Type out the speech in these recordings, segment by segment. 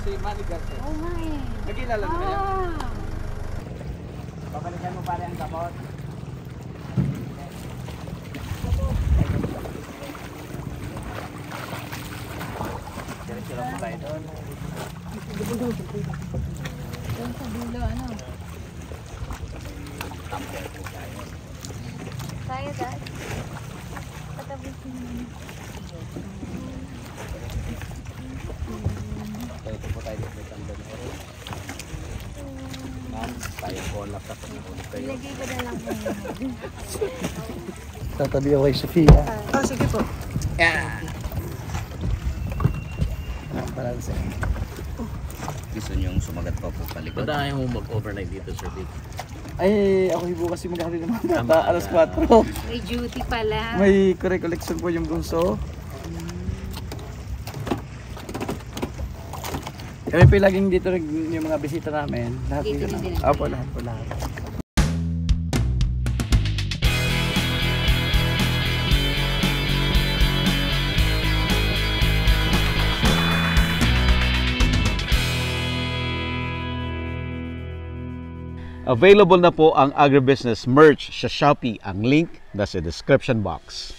si Manny Garcia. Oo nga eh. Nagkilala na kaya? Babalikan mo pare ang kapot. Diretso lang po tayo doon. Doon sa dulo, ano? Tayo, dad. Patabisin mo. Ito po tayo dito sa Tandon. Ma'am, tayo po laptop na ulit kayo. Ilagay ko na lang po yun. Tatabi ako kay Sofia. Oh, sige po. Yeah! Parang sa'yo. Gusto niyong sumagat pa po palikod? Ba't ayaw mo mag-overnight dito, Sir Vic? Ay, ako bukas yung magkakali ng mga bata. Alas 4. May duty pala. May collection po yung bunso. Kami po laging dito yung mga bisita namin. Lahat Dito dito din na. Opo, lahat po lahat. Available na po ang agribusiness merch sa Shopee. Ang link nasa description box.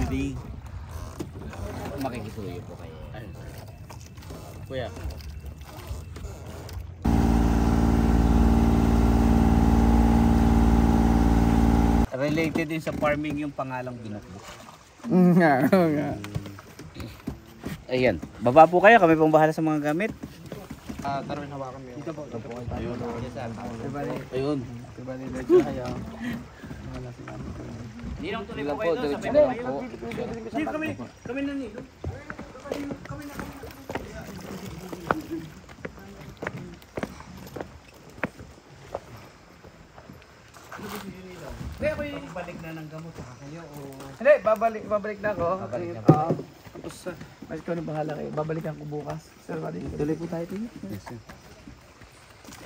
Hindi. Makikisuyo po kayo. Kuya. Related din sa farming yung pangalang binukbuk. Nga, nga. Ayan, baba po kayo, kami pong bahala sa mga gamit. Taruin hawakan mo yun. Dito po. Ayun. Ayun. Kibali medyo kaya. Hindi lang tuloy po kayo doon, sabay po kayo. Hindi kami na nilo. Hindi ako yung Balik na ng gamot sa kayo o... Hindi, babalik na ako. Babalik na Tapos, mas ikaw na bahala kayo. Babalikan ko bukas. Sir, tuloy po tayo dito. Yes, sir.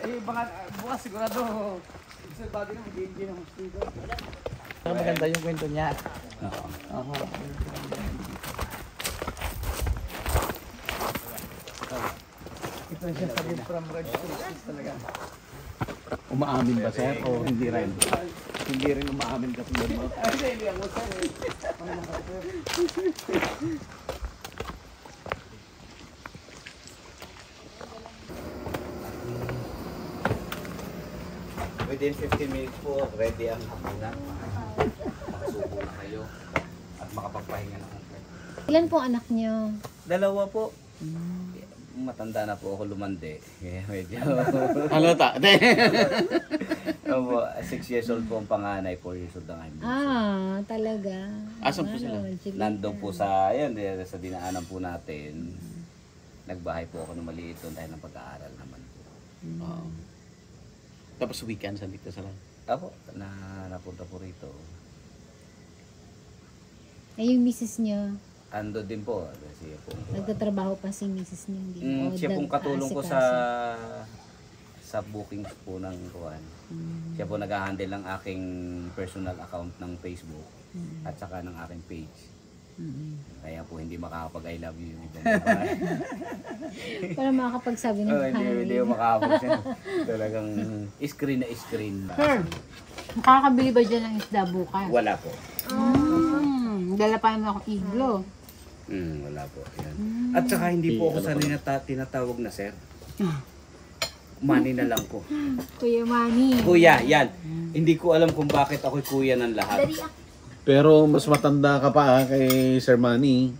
Eh, baka bukas sigurado. Sir, bago na mag-i-enjoy ng hospital. Maganda yung kwento niya. Oo. Ito siya sabi from Red Cross talaga. Umaamin ba, sir? O hindi rin? Hindi rin umaamin ka tulad mo? Hindi ako sir. Within 15 minutes po, ready ang hapunan. Makasubo na kayo at makapagpahinga na kayo. Ilan po anak niyo? Dalawa po. Matanda na po ako lumande. Kaya medyo... Ano ta? Opo, 6 years old po ang panganay, 4 years old ang I'm Ah, talaga. Asan po sila? Nandun po sa, ayun, sa dinaanan po natin. Nagbahay po ako ng maliit doon dahil ng pag-aaral naman po. Oo. Tapos weekends dito sa lang. Apo, napunta po rito. Ay, yung misis niyo, Ando din po. Siya po. nagtatrabaho pa si misis niyo. Hindi Siya pong katulong ko sa bookings po ng kuwan. Siya po nag-handle ng aking personal account ng Facebook at saka ng aking page. Kaya po hindi makakapag I love you yung ibang babae. Para makakapagsabi ng Hindi ko makakapag siya. Talagang screen na screen. Makakabili ba dyan ng isda bukas? Wala po. Dala pa naman akong iglo. Wala po. Yan. At saka hindi po ako sanay na tinatawag na sir. Manny na lang po. Kuya Manny. Kuya, yan. Hindi ko alam kung bakit ako'y kuya ng lahat. Dali ako. Pero mas matanda ka pa kay Sir Manny.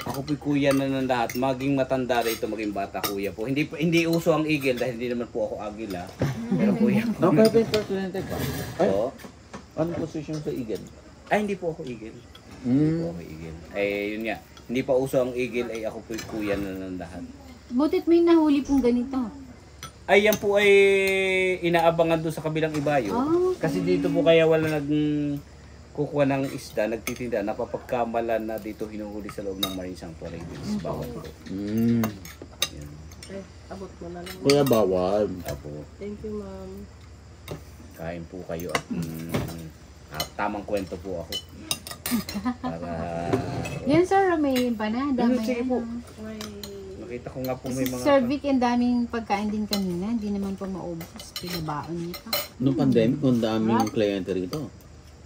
Ako po'y kuya na ng lahat. Maging matanda rito, maging bata kuya po. Hindi uso ang igil dahil hindi naman po ako agila. Pero kuya po. Presidente ka. Oo. Anong position sa Eagle? Ay, hindi po ako igil. Hindi po ako igil. Eh, yun nga. Hindi pa uso ang igil, ay ako po'y kuya na ng lahat. Butit may nahuli pong ganito. Ay, yan po ay inaabangan doon sa kabilang ibayo. Oh, Kasi dito po kaya wala kukuha ng isda, nagtitinda, napapagkamalan na dito hinuhuli sa loob ng Marine Sanctuary. Bawal po. Yan. Abot mo na lang. Kuya bawal. Apo, Thank you, ma'am. kain po kayo at tamang kwento po ako. Para Yan sir, may empanada. Sige po. May Nakita ko nga po may mga... Sir Vic, ang daming pagkain din kanina. Hindi naman po maubos. Pinabaon niya pa. Noong pandemic, ang daming kliyente rito.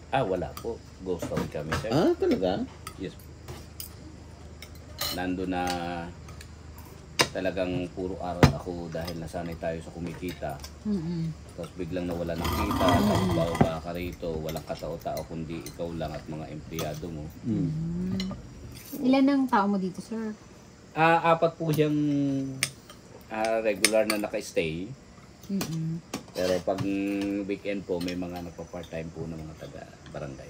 wala po. Ghost town kami, sir. Talaga? Yes po. Nando na talagang puro aral ako dahil nasanay tayo sa kumikita. Tapos biglang nawala ng kita, tapos bababa ka rito, walang katao-tao kundi ikaw lang at mga empleyado mo. Ilan ang tao mo dito, sir? 4 po siyang regular na naka-stay. Pero pag weekend po, may mga nagpa-part-time po ng mga taga-barangay.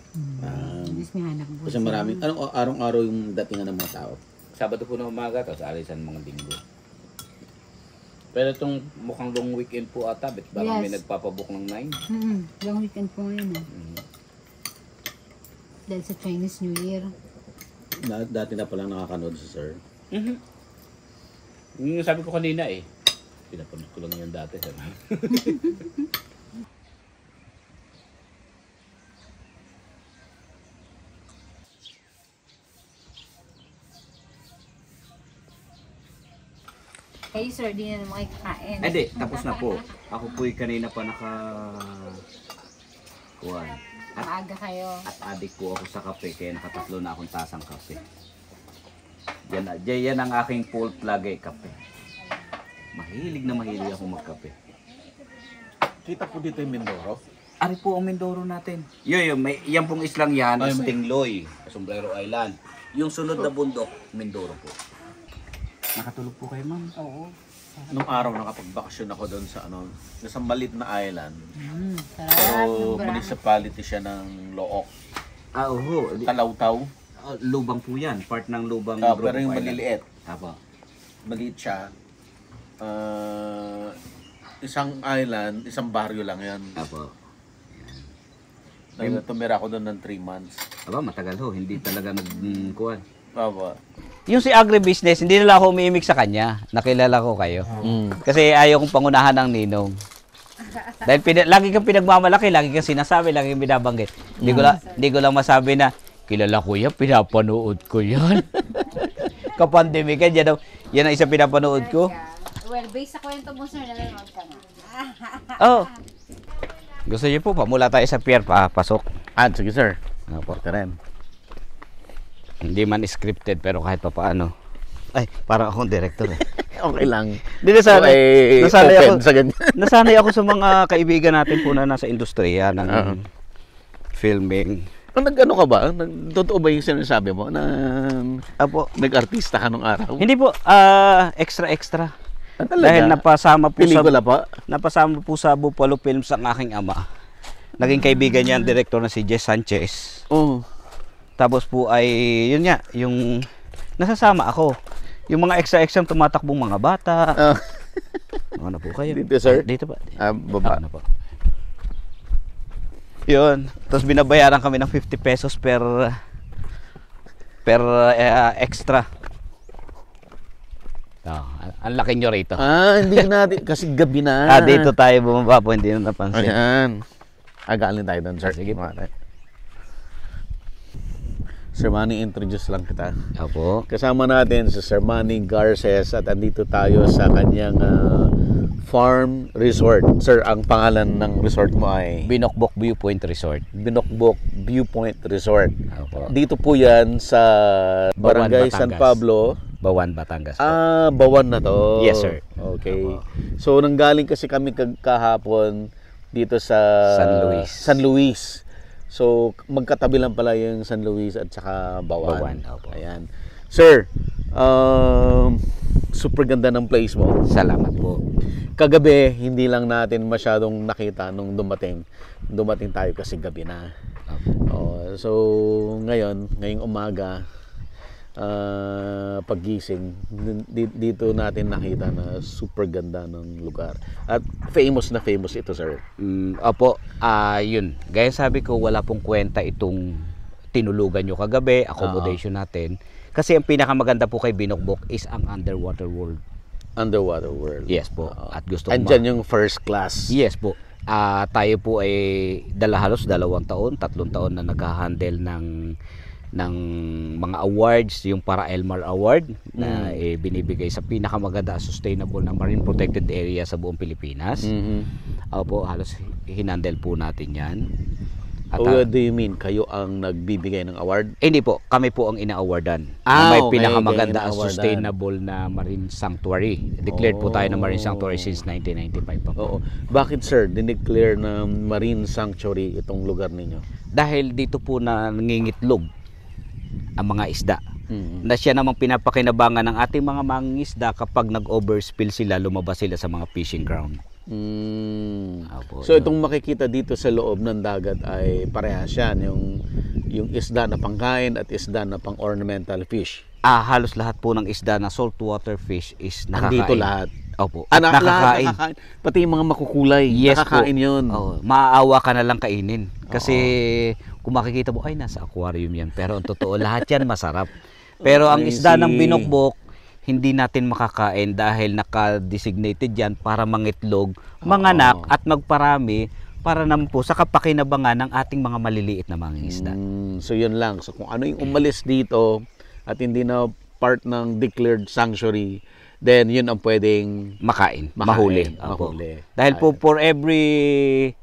Mas may hanap po. Kasi maraming, anong araw-araw yung datingan ng mga tao? Sabado po na umaga, tapos alisan mga linggo. Pero itong mukhang long weekend po ata, bet parang may nagpapabook ng 9. Long weekend po ngayon. Dahil sa Chinese New Year. Dati na palang nakakanood si Sir. Yung sabi ko kanina pinapanood ko lang yan dati. Kayo sir, di na naman kayo kakain. Hindi, tapos na po. Ako po'y kanina pa kuwan. Maaga kayo. At adik po ako sa kape, kaya nakatatlo na akong tasang kape. Yan ang aking fault lagi, kape. Mahilig ako magkape. Kita po dito yung Mindoro. Ari po ang Mindoro natin. Yan pong islang yan, Stingloy, Sombrero Island. Yung sunod na bundok, Mindoro po. Nakatulog po kayo, ma'am? Oo. Nung araw nakapagbakasyon ako doon sa nasa maliit na island. Sarap. Pero municipality siya ng Look. Oo. Talawtaw. Lubang po yan. Part ng lubang Pero yung Island. maliliit. Apo. Maliit siya. Isang island, isang baryo lang yan. Apo. Tumira ako doon ng 3 months. Aba, matagal ho. Hindi talaga nagkuhan. Aba. Yung si agribusiness, hindi nila ako umiimik sa kanya. Nakilala ko kayo. Kasi ayaw kong pangunahan ng ninong. Dahil lagi kang pinagmamalaki, lagi kang sinasabi, lagi kang binabanggit. Hindi ko lang masabi na, kilala ko yan, pinapanood ko yan. Kapandemic yan, yan ang isang pinapanood ko. Well, based sa kwento mo sir, nanonood ka na. Oh. Gusto niyo po, pamula tayo sa pier, pasok. Sige sir. Porter M. Hindi man scripted pero kahit pa paano. Ay, parang akong director Okay lang. Hindi nasanay ako sa mga kaibigan natin po na nasa industriya ng filming. Nag-ano ka ba? Totoo ba yung sinasabi mo na nag-artista ka nung araw? Hindi po, extra. Talaga? Dahil napasama po sa Buffalo Films ang aking ama. Naging kaibigan niya ang director na si Jess Sanchez. Tapos po ay, yun nga, yung nasasama ako. Yung mga extra tumatakbong mga bata. Ano po kayo? Dito, sir? Dito ba? Baba. Ano po? Yun. Tapos binabayaran kami ng 50 pesos per extra. Ang laki nyo rito. Hindi natin, kasi gabi na. Dito tayo bumaba po, hindi na napansin. Ayan. Galing tayo doon, sir. Sige po. Sir Manny, introduce lang kita. Opo. Kasama natin si Sir Manny Garces at andito tayo sa kanyang farm resort. Sir, ang pangalan ng resort mo ay? Binokbok Viewpoint Resort. Binokbok Viewpoint Resort. Opo. Dito po yan sa Barangay Batangas. San Pablo, Bawan, Batangas po. Bawan na to. Yes, sir. Okay. So, nanggaling kasi kami kahapon dito sa San Luis. So, magkatabi lang pala yung San Luis at saka Bawan. Opo. Ayan. Sir, super ganda ng place mo. Salamat po. Kagabi, hindi lang natin masyadong nakita nung dumating tayo kasi gabi na. So, ngayong umaga, paggising, dito natin nakita na super ganda ng lugar. At famous na famous ito, sir. Opo, yun. Gaya sabi ko, wala pong kwenta itong tinulugan nyo kagabi, accommodation natin. Kasi ang pinakamaganda po kay Binokbok is ang underwater world. Underwater world. Yes po. At gusto andyan yung first class. Yes po. Tayo po ay halos 2 taon, 3 taon na nag-handle ng mga awards, yung para Elmar Award na binibigay sa pinakamaganda sustainable na marine protected area sa buong Pilipinas. Opo, halos hinandle po natin yan. At, what do you mean? Kayo ang nagbibigay ng award? Hindi po, kami po ang ina-awardan. May pinakamaganda sustainable na marine sanctuary. Declared po tayo na marine sanctuary since 1995 pa po. Oo. Bakit, sir, dineclare na marine sanctuary itong lugar ninyo? Dahil dito po na nangingitlog ang mga isda. Na siya namang pinapakinabangan ng ating mga mangingisda kapag nag-overspill sila, lumabas sila sa mga fishing ground. So itong makikita dito sa loob ng dagat ay parehas yan, yung isda na pangkain at isda na pang ornamental fish. Halos lahat po ng isda na saltwater fish is nakakain. Dito lahat. Opo. At nakakain. Pati yung mga makukulay, yes, nakakain po. Yun. Maaawa ka na lang kainin. Kasi kung makikita mo, ay nasa aquarium yan. Pero ang totoo, lahat yan masarap. Pero ang isda ng Binokbok, hindi natin makakain dahil naka-designated yan para mangitlog, manganak at magparami para naman po sa kapakinabangan ng ating mga maliliit na mga isda. So yun lang. So kung ano yung umalis dito at hindi na part ng declared sanctuary, then yun ang pwedeng makain. Mahuli. Dahil po for every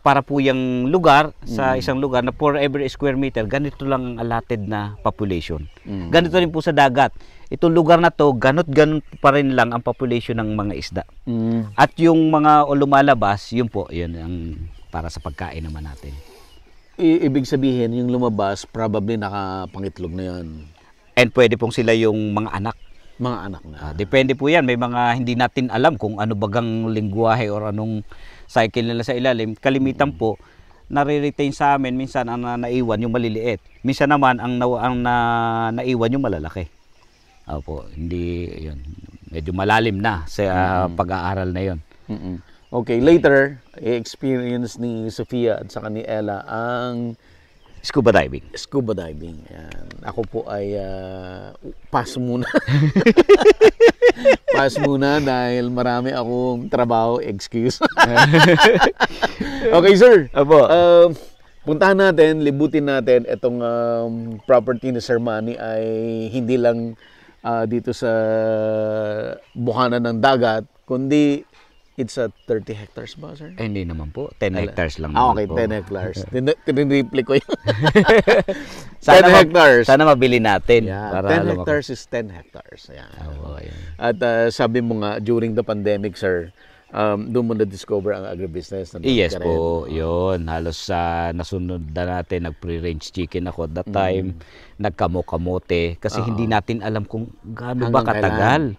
para po yung lugar sa isang lugar na for every square meter, ganito lang ang allotted na population. Ganito rin po sa dagat. Itong lugar na to, ganun pa rin lang ang population ng mga isda. At yung mga lumalabas, yun po, yun ang para sa pagkain naman natin. Ibig sabihin, yung lumabas, probably nakapangitlog na yun. And pwede pong sila yung mga anak. Mga anak na. Depende po yan. May mga hindi natin alam kung ano bagang lingwahe or anong cycle nila sa ilalim. Kalimitan po, nare-retain sa amin, minsan ang naiwan yung maliliit. Minsan naman, ang naiwan yung malalaki. Opo, hindi, yun. Medyo malalim na sa pag-aaral na yun. Okay, later, i-experience ni Sofia at saka ni Ella ang scuba diving. Scuba diving. Yan. Ako po ay pass muna. Pass muna dahil marami akong trabaho, excuse. Okay, sir. Opo. Puntahan natin, libutin natin itong property ni Sir Manny ay hindi lang dito sa buhanan ng dagat, kundi it's a 30 hectares ba, sir? Hindi naman po. 10 hectares lang naman okay, po. 10 hectares. Tinrepli ko yun. 10 Sana hectares. Sana mabili natin. Yeah, para 10 hectares is 10 hectares. Yan. Yan. At sabi mo nga, during the pandemic, sir, doon mo na-discover ang agribusiness. Yes po, yun. Halos nasunod na natin, nag-pre-range chicken ako at that time. Nagkamo-kamote. Kasi hindi natin alam kung gaano ba katagal.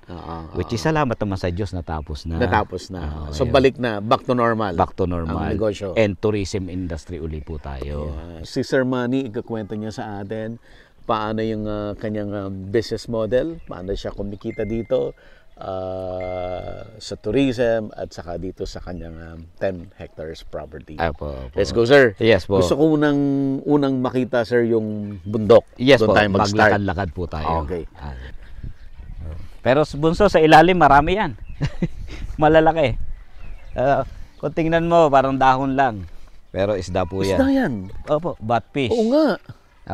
Which is salamat naman sa Diyos, natapos na. Natapos na. So balik na, back to normal. Back to normal. Ang negosyo. And tourism industry uli po tayo. Yeah. Si Sir Manny, ikakwento niya sa atin paano yung kanyang business model, paano siya kumikita dito sa tourism at saka dito sa kanyang 10 hectares property. Opo. Let's go, sir. Yes po. Gusto ko unang makita, sir, yung bundok. Yes doon po, tayo mag-start. maglakad-lakad po tayo. Okay. Pero bunso, sa ilalim marami yan. Malalaki. Kung tingnan mo, parang dahon lang. Pero isda po yan. Isda yan? Opo, batfish. Oo nga.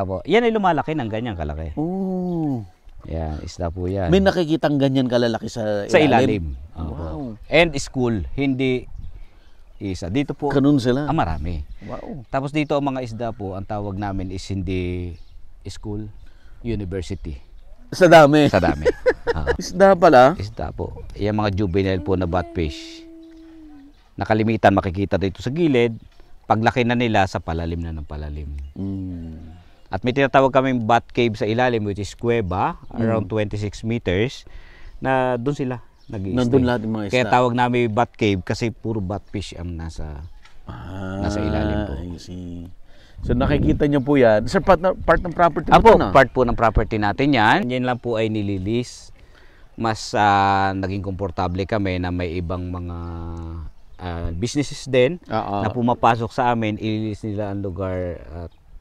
Opo. Yan ay lumalaki ng ganyang kalaki. Oo. Yan, isda po yan. May nakikitang ganyan kalalaki sa ilalim? Sa ilalim. Wow. And school, hindi isa. Dito po, Ganun sila? marami. Wow. Tapos dito ang mga isda po, ang tawag namin is hindi school, university. Sa dami. Sa dami. Oo. Isda pala. Isda po. Yung mga juvenile po na batfish. Nakalimitan, makikita dito sa gilid. Paglaki na nila, sa palalim na ng palalim. At may tinatawag kaming bat cave sa ilalim, which is kuweba, around 26 meters, na doon sila nag-i-stay. Nandun lahat yung mga isda. Kaya tawag namin bat cave kasi puro batfish ang nasa ilalim po. I see. So nakikita niyo po yan. Sir, part ng property mo Apo, to, na? part po ng property natin yan. Yan lang po ay nililis. Mas naging komportable kami na may ibang mga businesses din na pumapasok sa amin. Ililis nila ang lugar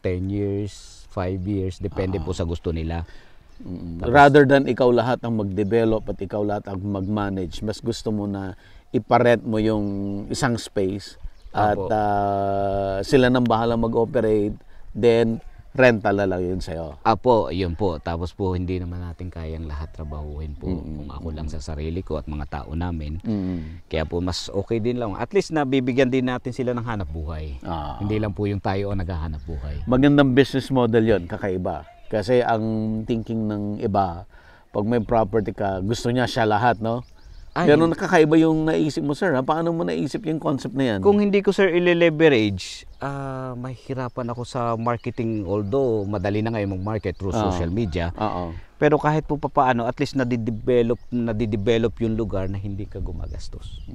10 years, 5 years, depende po sa gusto nila. Rather than ikaw lahat ang mag-develop at ikaw lahat ang mag-manage, mas gusto mo na iparent mo yung isang space at sila nang bahala mag-operate, then rental na lang yun sa'yo. Apo, yun po. Tapos po, hindi naman natin kayang lahat trabahuin po kung ako lang sa sarili ko at mga tao namin. Kaya po, mas okay din lang. At least nabibigyan din natin sila ng hanap buhay. Hindi lang po yung tayo ang naghahanap buhay. Magandang business model yon, kakaiba. Kasi ang thinking ng iba, pag may property ka, gusto niya siya lahat, no? Pero nakakaiba yung naisip mo, sir. Ha? Paano mo naisip yung concept na yan? Kung hindi ko, sir, i-leverage, mahihirapan ako sa marketing. Although, madali na ngayon mag-market through social media. Pero kahit po papaano, at least nadidevelop yung lugar na hindi ka gumagastos.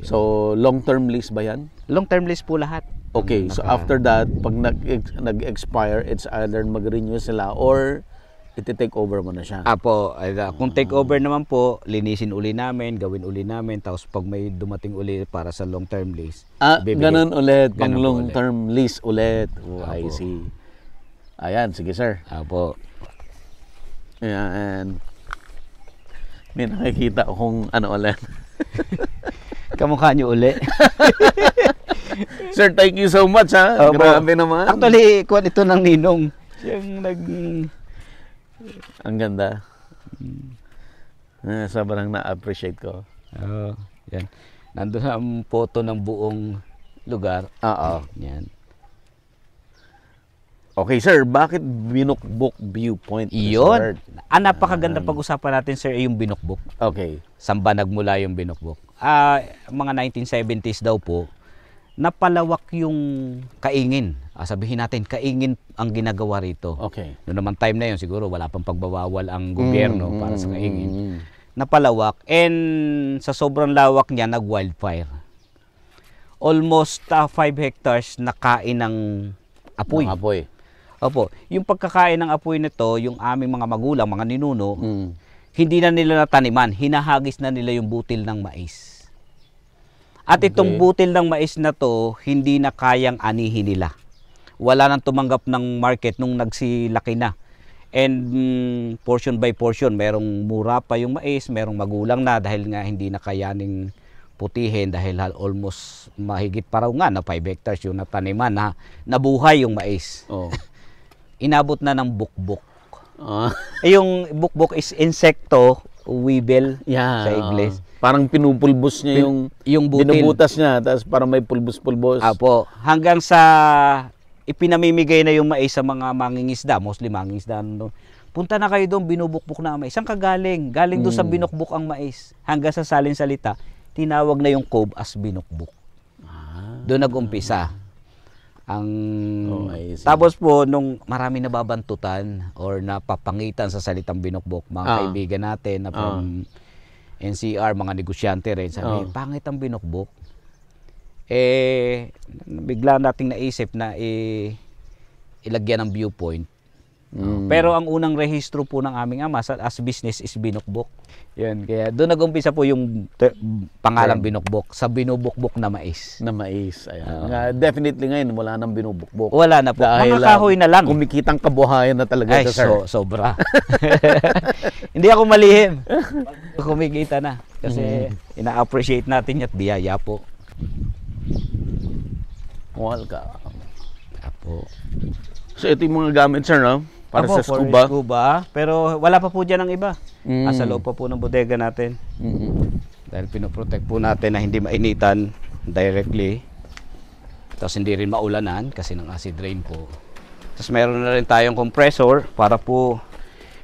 So, long-term lease ba yan? Long-term lease po lahat. Okay, so after that, pag nag-expire, it's either mag-renew sila or iti-take over mo na siya. Apo, kung take over naman po, linisin uli namin, gawin uli namin, tapos pag may dumating uli para sa long-term lease, ganun ulit, pang Ganun po long-term lease ulit. Oh, I Apo. see. Ayan, sige sir. Apo. Ayan. May nakikita akong ano ulit. Kamukha niyo uli. Sir, thank you so much ha. Opo. Grabe naman. Actually, kuwan ito ng ninong. Siyang Ang ganda. Sobrang na-appreciate ko. Yan. Nandun ang photo ng buong lugar. Yan. Okay sir, bakit Binukbok Viewpoint Iyon. Resort? Napakaganda pag-usapan natin, sir, yung Binukbok. Okay. Saan ba nagmula yung Binukbok? Mga 1970s daw po, napalawak yung kaingin. Sabihin natin, kaingin ang ginagawa rito. Okay. Noong naman time na yun, siguro wala pang pagbabawal ang gobyerno para sa kaingin. Napalawak, and sa sobrang lawak niya, nag-wildfire. Almost 5 hectares na kain ng apoy. Ng apoy. Opo, yung pagkakain ng apoy nito, yung aming mga magulang, mga ninuno, hindi na nila nataniman, hinahagis na nila yung butil ng mais. At itong butil ng mais na to, hindi na kayang anihin nila. Wala nang tumanggap ng market nung nagsilaki na. And portion by portion, merong mura pa yung mais, merong magulang na dahil nga hindi na kayaning putihin dahil almost mahigit pa raw nga na 5 hectares yung nataniman na nabuhay yung mais. Inabot na ng bukbok. Yung bukbok is insekto, weevil sa Ingles. Parang pinupulbos niya yung butil. Binubutas niya, tapos parang may pulbos-pulbos. Apo, hanggang sa ipinamimigay na yung mais sa mga mangingisda, mostly mangingisda. Punta na kayo doon, binubukbok na ang mais. Saan ka galing? Galing doon sa binukbok ang mais. Hanggang sa salin salita, tinawag na yung cove as binukbok. Doon nag-umpisa. Tapos po, nung marami nababantutan or napapangitan sa salitang binukbok, mga kaibigan natin na from NCR, mga negosyante rin, sabi, pangit ang binukbok. Bigla nating naisip na ilagyan ng viewpoint. Pero ang unang rehistro po ng aming ama as business is Binukbok. Yan, kaya doon nag-umpisa po yung pangalang Binukbok, sa binubukbok na mais. Na mais, ayan. Definitely ngayon, wala nang binubukbok. Wala na po. Dahil, mga kahoy na lang. Kumikitang kabuhayan na talaga ito, sir. Sobra. Hindi ako malihim. Kumikita na. Kasi ina-appreciate natin at biyaya po. Welcome. Apo. So ito yung mga gamit, sir, no? Para Apo, sa scuba. scuba. Pero wala pa po dyan ang iba. Sa loob pa po ng bodega natin. Dahil pinoprotect po natin na hindi mainitan directly. Tapos hindi rin maulanan kasi ng acid rain po. Tapos meron na rin tayong compressor para po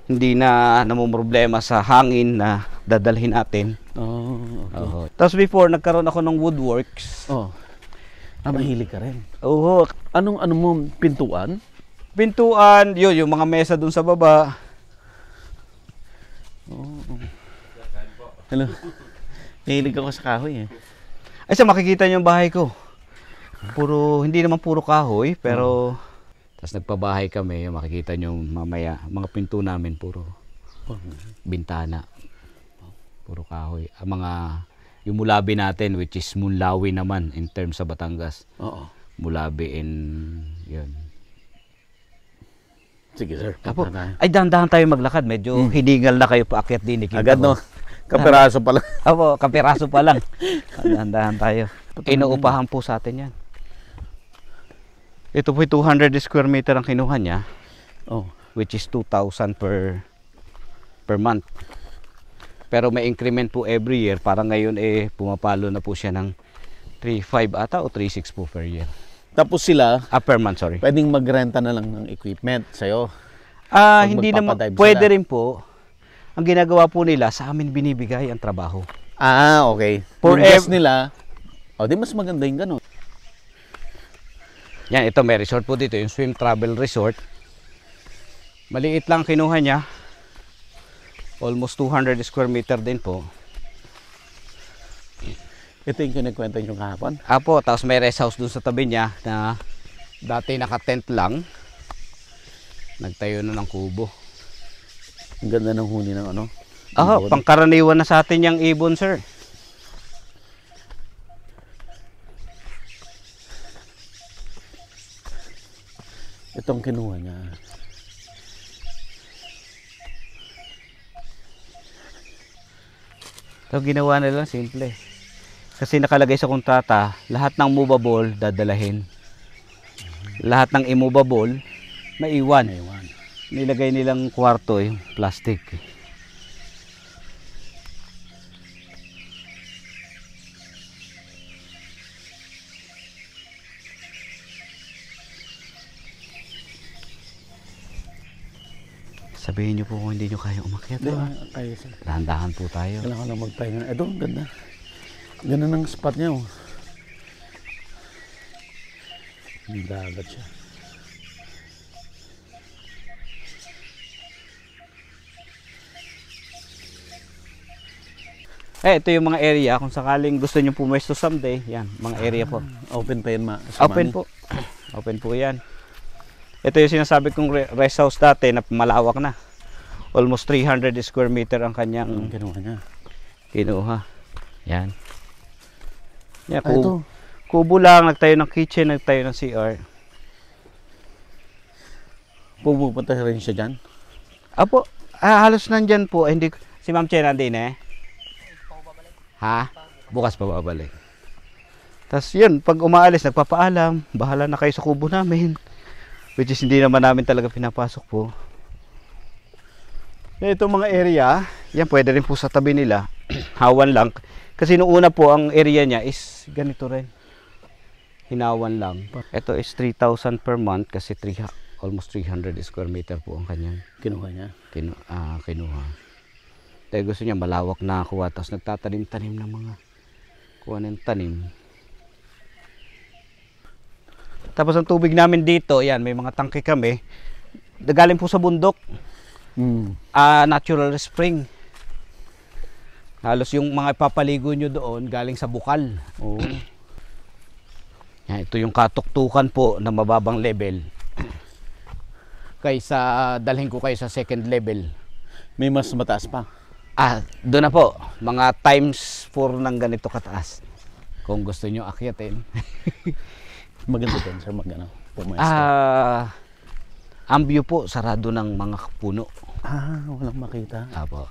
hindi na namumroblema sa hangin na dadalhin natin. Oh, okay. Oo. Tapos before, nagkaroon ako ng woodworks. Oh. Mahilig ka rin. Oo. Anong ano mo, pintuan? Pintuan, yun, yung mga mesa dun sa baba. Hello. Mahilig ako sa kahoy eh. Ay, sa makikita niyo yung bahay ko. Hindi naman puro kahoy, pero tapos nagpabahay kami, yung makikita niyo mamaya, mga pinto namin puro bintana. Puro kahoy. Yung Mulabi natin, which is Munlawi naman in terms sa Batangas. Oo. Mulabi in yun. Sige sir. Apo, ay dahan-dahan tayo maglakad. Medyo hiningal na kayo paakyat din. Agad no? Kapiraso pala. Apo, kapiraso pa lang. Dahan-dahan tayo. Inuupahan po sa atin yan. Ito po 200 square meter ang kinuha niya. Oh. Which is 2,000 per month. Pero may increment po every year. Para ngayon pumapalo na po siya ng 3,500 ata o 3,600 po per year. Tapos sila, Per month, sorry. pwedeng magrenta na lang ng equipment sa'yo. Hindi naman, magpapadive pwede sila. rin po. Ang ginagawa po nila, sa amin binibigay ang trabaho. Okay. For Yung guest nila, di mas maganda yung ganun. Yan, ito may resort po dito, yung Swim Travel Resort. Maliit lang kinuha niya. Almost 200 square meter din po. Ito yung kinikwento nyo kahapon. Apo, tapos may rest house dun sa tabi niya na dati naka-tent lang. Nagtayo na ng kubo. Ang ganda ng huni ng ano. Oo, pangkaraniwan na sa atin yung ibon, sir. Itong kinuha niya. Ito ginawa nila, simple. Kasi nakalagay sa kontrata, lahat ng movable dadalahin. Lahat ng immovable maiwan. Nilagay nilang kwarto yung plastic. Sabihin niyo po kung hindi niyo kaya umakyat. Kaya sir. Dahan-dahan po tayo. Kailangan lang magpahinga. Ito, ang ganda. Ganda ng spot niya. Ang dagat siya. Ito yung mga area. Kung sakaling gusto nyo pumesto someday, yan, mga area po. Open pa yan, Open po. Open po yan. Ito yung sinasabi kong rest house dati na malawak na. Almost 300 square meter ang kanyang Kinuha niya. kinuha. Yan. Yan, Ito. kubo lang, nagtayo ng kitchen, nagtayo ng CR. Pupunta rin siya dyan. Apo, halos nandyan po. Hindi, si Ma'am Che nandun Ha? Bukas pa babalik. Tapos yun, pag umaalis, nagpapaalam, bahala na kayo sa kubo namin. Which is hindi naman namin talaga pinapasok po. Ito mga area, yan pwede rin po sa tabi nila. Hawan lang. Kasi noong una po, ang area niya is ganito rin. Hinawan lang. Ito is 3,000 per month kasi almost 300 square meter po ang kanyang Kinuha niya. kinuha. Dahil gusto niya malawak na kuha. Tapos nagtatanim-tanim ng mga kuha ng tanim. Tapos ang tubig namin dito, yan, may mga tangke kami. Galing po sa bundok. Natural spring. Halos yung mga ipapaligo nyo doon, galing sa bukal. Oo. Yan, ito yung katuktukan po na mababang level. Kaysa dalhin ko kayo sa second level. May mas mataas pa. Doon na po. Mga times 4 ng ganito kataas. Kung gusto nyo akyatin. Maganda din, sir, pumayos. Ang view po, sarado ng mga puno. Walang makita. Apo.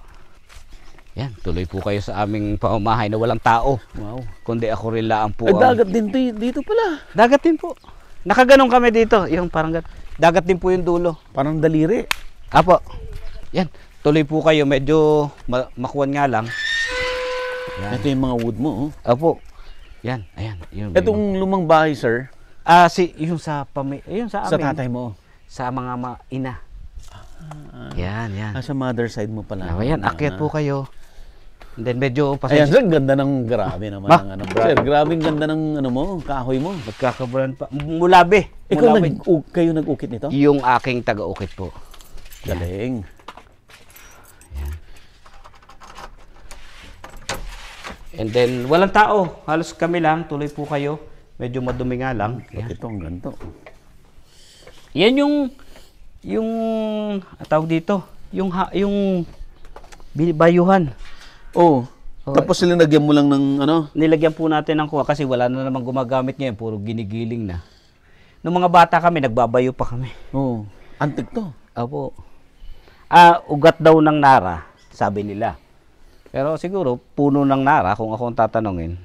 Yan, tuloy po kayo sa aming pamamahay na walang tao. Wow. Kundi ako rin lang po. Dagat din dito pala. Dagat din po. Nakaganon kami dito. Yung parang dagat din po yung dulo. Parang daliri. Apo. Yan, tuloy po kayo. Medyo makuwan nga lang. Yan. Ito yung mga wood mo. Apo. Yan, ayan. Yun, Itong lumang bahay, sir. yung sa amin. Sa tatay mo. Sa mga ina. Yan, yan. Sa mother side mo pala. Ayan, akyat po kayo. And then medyo Ayan, pasensya. sir, ganda ng grabe naman. Ba? Ng, ano, sir, grabe ganda ng ano mo, kahoy mo. Magkakabulan pa. Mulabi. Ikaw, Mulabi. kayo nag-ukit nito? Yung aking taga-ukit po. Galing. And then, walang tao. Halos kami lang. Tuloy po kayo. Medyo madumi nga lang. Yan. Ito, ang ganito. Yan yung tawag dito, yung bayuhan. Oh, tapos sila nagyan mo lang ng ano? Nilagyan po natin ng kuha kasi wala na namang gumagamit ngayon, puro ginigiling na. Nung mga bata kami, nagbabayo pa kami. Oh, antik to. Opo. Ugat daw ng nara, sabi nila. Pero siguro, puno ng nara, kung ako ang tatanungin.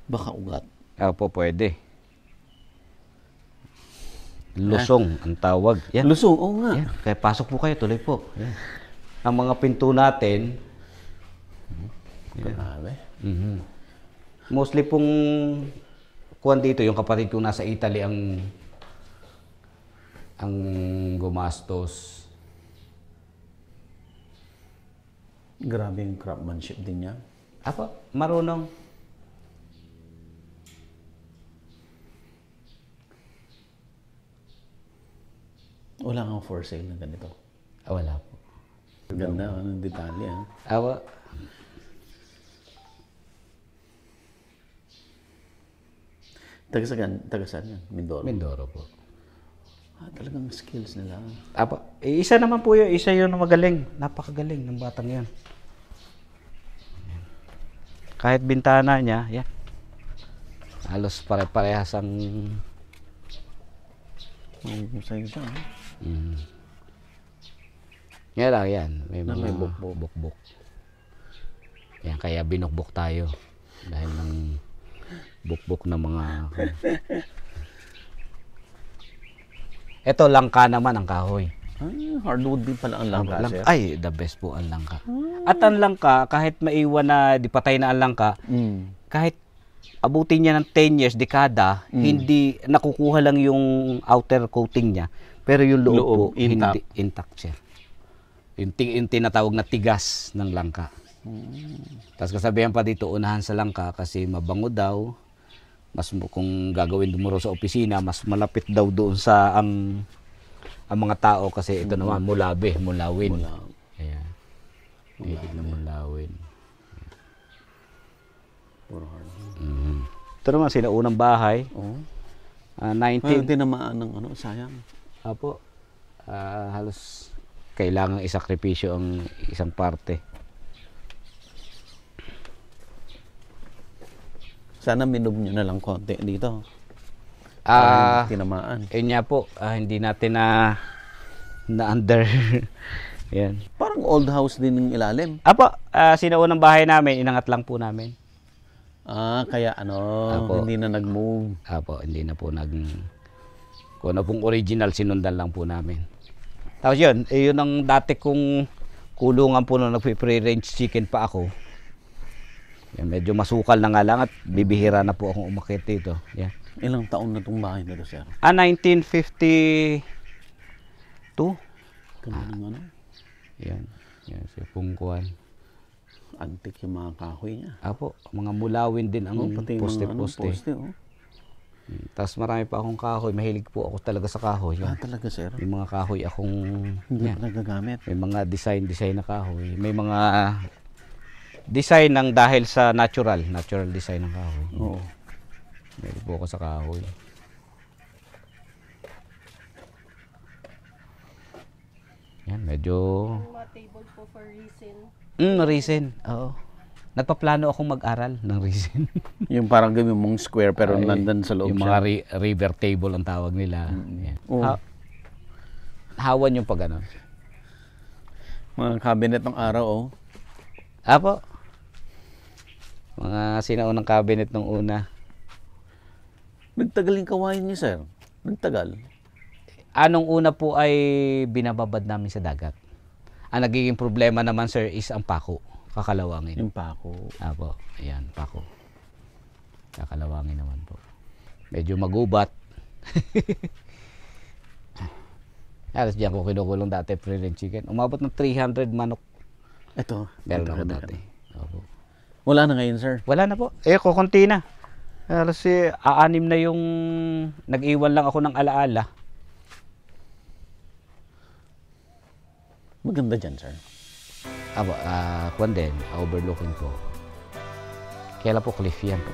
Baka ugat. Opo, pwede. Lusong ang tawag. Yan. Lusong, oo nga. Yan. Kaya pasok po kayo, tuloy po. Yan. Ang mga pinto natin, Grabe. mostly pong kuwan dito, yung kapatid ko nasa Italy ang gumastos. Grabe yung craftsmanship din niya. Apa, marunong. Wala kang for sale na ganito. Wala po. Ganda, anong detalye, ha? Awa. Taga saan yan? Mindoro? Mindoro po. Talagang skills nila. Apa, isa naman po yun. Isa yun na magaling. Napakagaling ng batang yan. Kahit bintana niya, yan. Halos pare-parehas ang... Sa'yo ito, ha? Yan lang yan. May Na mga may bukbok. bukbok. Yan, kaya binukbok tayo. Dahil ng bukbok na mga... Ito, langka naman ang kahoy. Hardwood din pala ang langka, sir. Ay, the best po ang langka. At ang langka, kahit maiwan na, di patay na ang langka, kahit abutin niya ng 10 years, dekada, hindi nakukuha lang yung outer coating niya, pero yung loob po, intact. hindi intact siya. Yung tinatawag na tigas ng langka. Tapos kasabihan pa dito, unahan sa langka kasi mabango daw. Mas kung gagawin dumuro sa opisina, mas malapit daw doon sa ang mga tao kasi ito naman mulawin. Ayan. Ibig na mulawin. Ito naman sila unang bahay. Oo. 19 tinamaan ng ano, sayang. Apo. Halos kailangang isakripisyo ang isang parte. Sana minob nyo na lang konti dito. Tinamaan. Yun nga po, hindi natin na under. Yan. Parang old house din ng ilalim. Apo, sinaunang bahay namin, inangat lang po namin. Kaya Apo. hindi na nag-move. Apo, hindi na po kung ano pong original, sinundan lang po namin. Tapos yun, yun ang dati kong kulungan po nung nagpe-pre-range chicken pa ako. Yan, medyo masukal na nga lang at bibihira na po akong umakyat dito. Yan. Ilang taon na itong bahay na ito, sir? 1952. Ganda ng ano? Yan. Yan, si Pungkuan. Antik yung mga kahoy niya. Apo, mga mulawin din ang Pati yung mga poste-poste. oh. Tapos marami pa akong kahoy. Mahilig po ako talaga sa kahoy. Yan. Talaga, sir? Yung mga kahoy akong... Hindi yan. pa nagagamit. May mga design na kahoy. May mga design ng dahil sa natural design ng kahoy. Oo. Mahilig po ako sa kahoy. Yan, medyo... Mga table po for reason. resin. Oo. Nagpaplano akong mag-aral ng resin. Yung parang gawin mong square pero Ay, nandun sa loob yung siya. mga river table ang tawag nila. Yan. Oo. Hawan yung pag ano. Mga cabinet ng araw, oh. Apo. Mga sinaunang cabinet nung una. Nagtagal yung kawain niya, sir. Nagtagal. Anong una po ay binababad namin sa dagat. Ang nagiging problema naman, sir, is ang pako. Kakalawangin. Yung pako. Apo. Ayan, pako. Kakalawangin naman po. Medyo magubat. Halos diyan ko kinukulong dati free-range chicken. Umabot ng 300 manok. Ito. Meron ako ito. dati. Opo. Wala na ngayon, sir. Wala na po. Kukunti na. Halos aanim na yung nag-iwan lang ako ng alaala. Maganda dyan, sir. Aba, kwan din, overlooking po. Kailan po cliff yan po.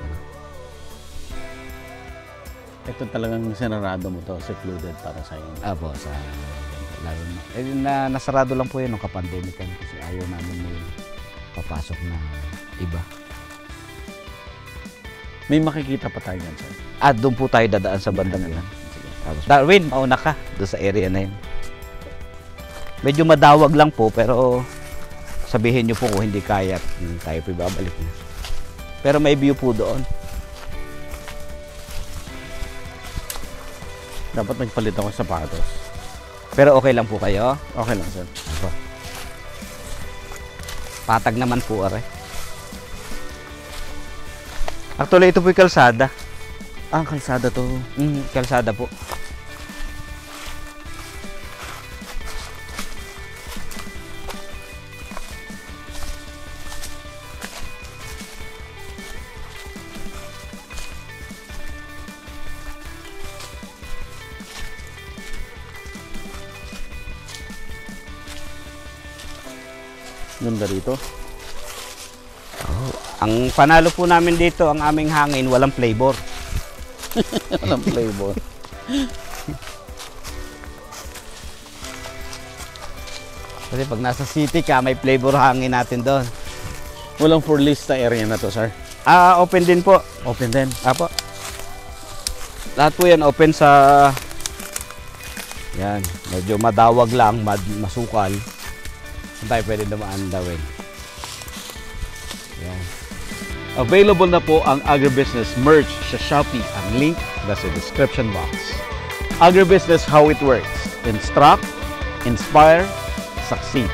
Ito talagang sinarado mo to, secluded para sa inyo. Apo, sa lalo na. Nasarado lang po yun nung kapandemic kasi ayaw namin may papasok na iba. May makikita pa tayo dyan, sir. At doon po tayo dadaan sa bandang yun. Tapos, Darwin, mauna ka doon sa area na yun. Medyo madawag lang po pero sabihin nyo po kung hindi kaya at tayo po ibabalik na. Pero may view po doon. Dapat nagpalit ako sa sapatos. Pero okay lang po kayo. Okay lang, sir. Apo. Patag naman po, are. Actually, ito po yung kalsada. Ah, kalsada to. Kalsada po. Ganda rito. Ang panalo po namin dito, ang aming hangin, walang flavor. Walang flavor. Kasi pag nasa city ka, may flavor hangin natin doon. Walang for list na area na to, sir. Open din po. Open din. Apo. Lahat po yan open sa... Yan, medyo madawag lang, masukal. Saan tayo pwede dumaan dawin. Yan. Available na po ang Agribusiness merch sa Shopee. Ang link nasa description box. Agribusiness, how it works. Instruct, inspire, succeed.